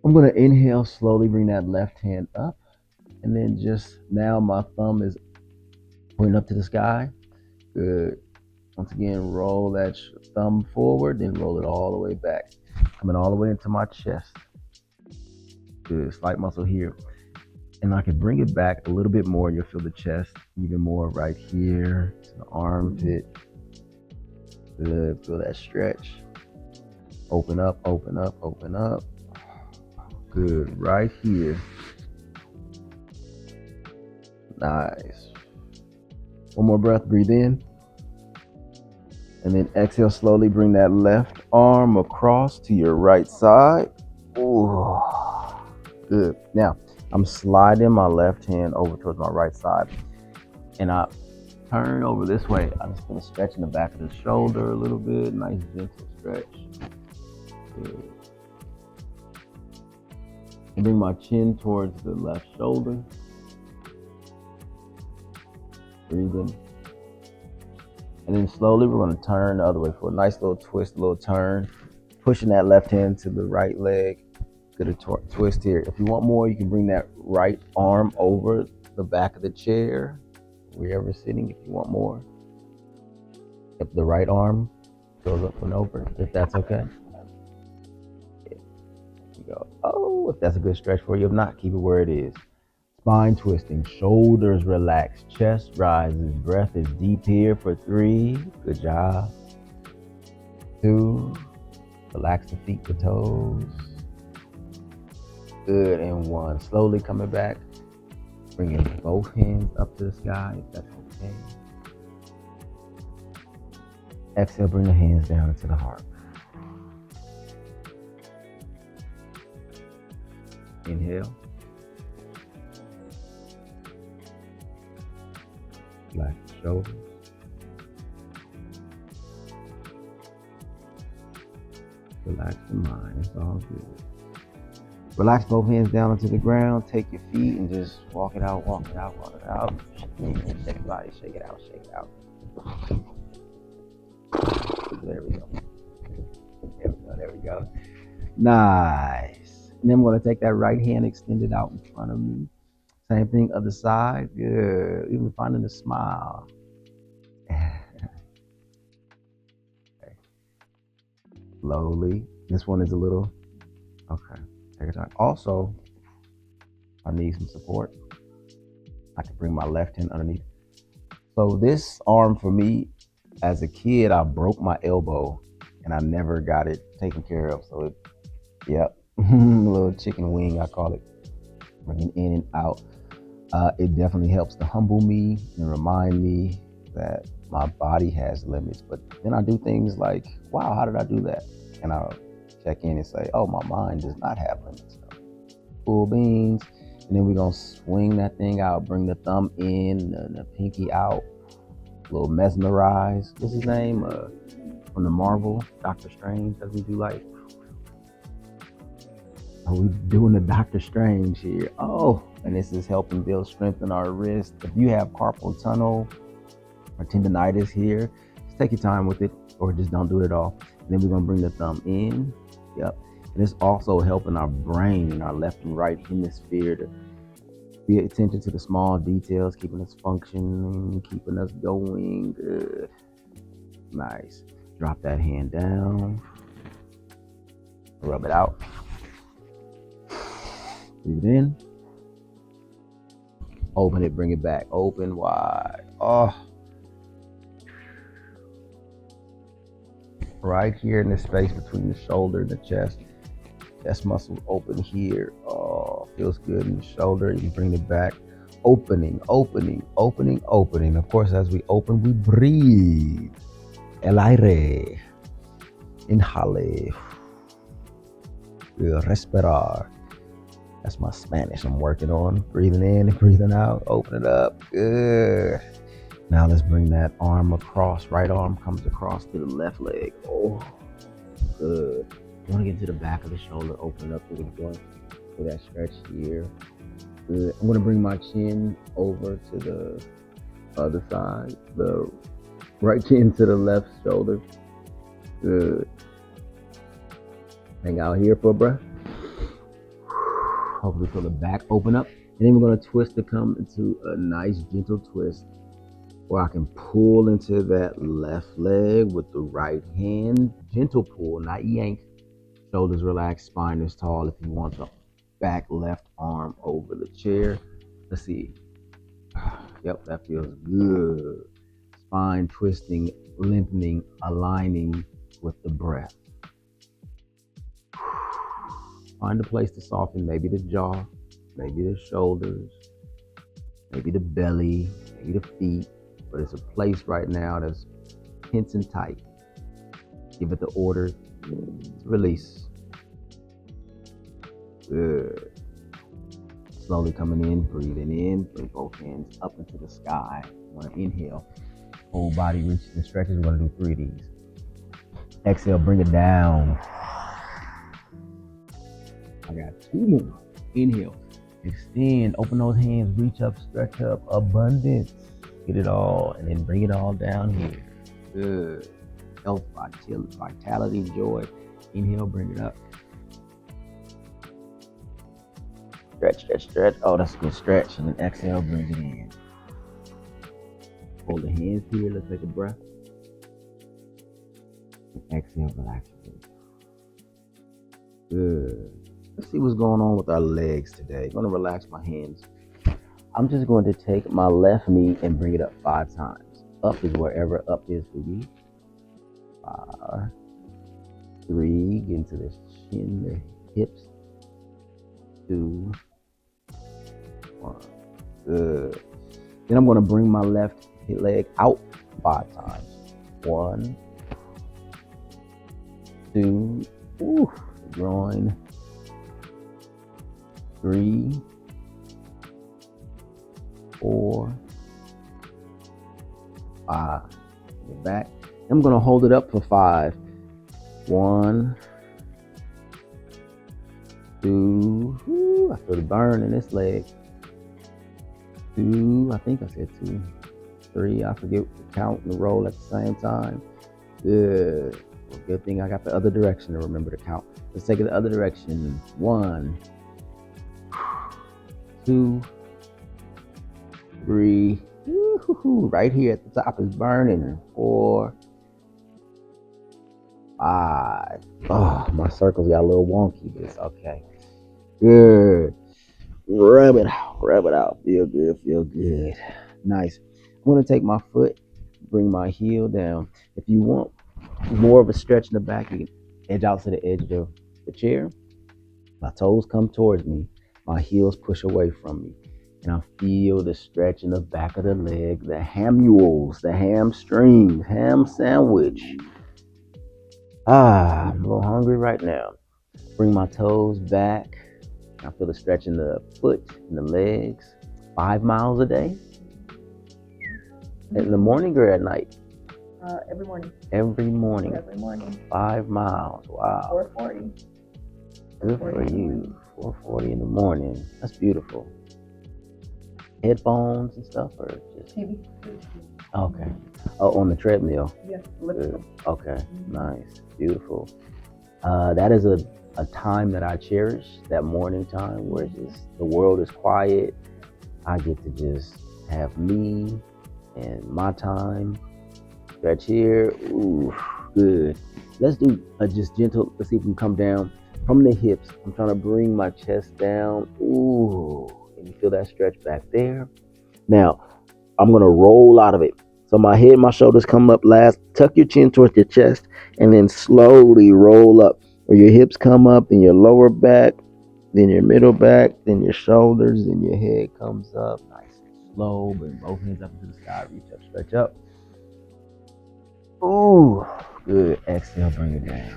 I'm gonna inhale, slowly bring that left hand up. And then just now my thumb is pointing up to the sky. Good. Once again, roll that thumb forward, then roll it all the way back. Coming all the way into my chest. Good. Slight muscle here. And I can bring it back a little bit more. You'll feel the chest even more right here to the armpit. Good. Feel that stretch. Open up, open up, open up. Good. Right here. Nice. One more breath. Breathe in. And then exhale, slowly bring that left arm across to your right side. Ooh. Good. Now, I'm sliding my left hand over towards my right side. And I turn over this way. I'm just going to stretch in the back of the shoulder a little bit. Nice, gentle stretch. Good. And bring my chin towards the left shoulder. Breathe in. And then slowly we're going to turn the other way for a nice little twist, little turn. Pushing that left hand to the right leg. Get a twist here. If you want more, you can bring that right arm over the back of the chair, wherever sitting, if you want more. If the right arm goes up and over, if that's okay. There you go. Oh, if that's a good stretch for you. If not, keep it where it is. Spine twisting, shoulders relax, chest rises, breath is deep here for 3. Good job. 2. Relax the feet, the toes. Good. And 1. Slowly coming back. Bringing both hands up to the sky, if that's okay. Exhale, bring the hands down into the heart. Inhale. Relax the shoulders. Relax the mind. It's all good. Relax both hands down onto the ground. Take your feet and just walk it out, walk it out, walk it out. Shake your body, shake it out, shake it out. There we go. There we go, there we go. Nice. And then I'm going to take that right hand extended out in front of me. Same thing, other side. Good. Even finding a smile. Okay. Slowly. This one is a little. Okay. Take your time. Also, I need some support. I can bring my left hand underneath. So this arm for me, as a kid, I broke my elbow and I never got it taken care of. So it, yep, a little chicken wing, I call it. Bringing in and out. It definitely helps to humble me and remind me that my body has limits. But then I do things like, wow, how did I do that? And I'll check in and say, oh, my mind does not have limits. Cool beans. And then we're going to swing that thing out, bring the thumb in, the pinky out, a little mesmerize. What's his name? From the Marvel, Doctor Strange, as we do like. Are we doing the Doctor Strange here? Oh, and this is helping build strength in our wrist. If you have carpal tunnel or tendonitis here, just take your time with it or just don't do it at all. And then we're going to bring the thumb in. Yep. And it's also helping our brain, our left and right hemisphere, to pay attention to the small details, keeping us functioning, keeping us going. Good. Nice. Drop that hand down. Rub it out. Breathe in. Open it, bring it back. Open wide. Oh. Right here in the space between the shoulder and the chest. Chest muscle open here. Oh, feels good in the shoulder. You bring it back. Opening, opening, opening, opening. Of course, as we open, we breathe. El aire. Inhale. Respirar. That's my Spanish I'm working on. Breathing in and breathing out. Open it up. Good. Now let's bring that arm across. Right arm comes across to the left leg. Oh, good. You want to get to the back of the shoulder. Open it up to the joint. For that stretch here. Good. I'm going to bring my chin over to the other side. The right chin to the left shoulder. Good. Hang out here for a breath. Hopefully feel the back open up. And then we're going to twist to come into a nice gentle twist where I can pull into that left leg with the right hand. Gentle pull, not yank. Shoulders relaxed, spine is tall. If you want the back left arm over the chair. Let's see. Yep, that feels good. Spine twisting, lengthening, aligning with the breath. Find a place to soften, maybe the jaw, maybe the shoulders, maybe the belly, maybe the feet, but it's a place right now that's tense and tight. Give it the order to release. Good. Slowly coming in, breathing in, bring both hands up into the sky. You want to inhale, whole body reaches and stretches. We're going to do 3 of these. Exhale, bring it down. I got 2 more. Inhale, extend, open those hands, reach up, stretch up, abundance. Get it all, and then bring it all down here. Good. Health, vitality, joy. Inhale, bring it up. Stretch, stretch, stretch. Oh, that's a good stretch. And then exhale, bring it in. Hold the hands here. Let's take a breath. And exhale, relax. Good. Let's see what's going on with our legs today. I'm going to relax my hands. I'm just going to take my left knee and bring it up 5 times. Up is wherever up is for you. 5, 3, get into the chin, the hips. 2, 1. Good. Then I'm going to bring my left leg out 5 times. 1, 2, ooh, groin. 3, 4, 5. Get back. I'm going to hold it up for 5. 1, 2. Ooh, I feel the burn in this leg. 2. I think I said 2. 3. I forget to count and roll at the same time. Good. Well, good thing I got the other direction to remember to count. Let's take it the other direction. 1, 2, 3. Woo-hoo-hoo. Right here at the top is burning. 4, 5. Oh, my circles got a little wonky, but it's okay. Good. Rub it out. Feel good. Nice. I'm going to take my foot, bring my heel down. If you want more of a stretch in the back, you can edge out to the edge of the chair. My toes come towards me. My heels push away from me. And I feel the stretch in the back of the leg, the hamules, the hamstrings, ham sandwich. I'm a little hungry right now. Bring my toes back. I feel the stretch in the foot and the legs. 5 miles a day? In the morning or at night? Every morning. Every morning. Every morning. 5 miles. Wow. 4:40. Good for you. 4:40 in the morning. That's beautiful. Headphones and stuff, or just TV. Okay. Oh, on the treadmill. Yeah. Good. Okay. Nice. Beautiful. That is a time that I cherish. That morning time where just the world is quiet. I get to just have me and my time. Stretch here. Ooh, good. Let's do a just gentle. Let's see if we can come down from the hips. I'm trying to bring my chest down. Ooh, and you feel that stretch back there. Now, I'm gonna roll out of it. So my head and my shoulders come up last. Tuck your chin towards your chest, and then slowly roll up. Where your hips come up, then your lower back, then your middle back, then your shoulders, then your head comes up. Nice and slow. Bring both hands up into the sky. Reach up, stretch up. Ooh, good. Exhale, bring it down.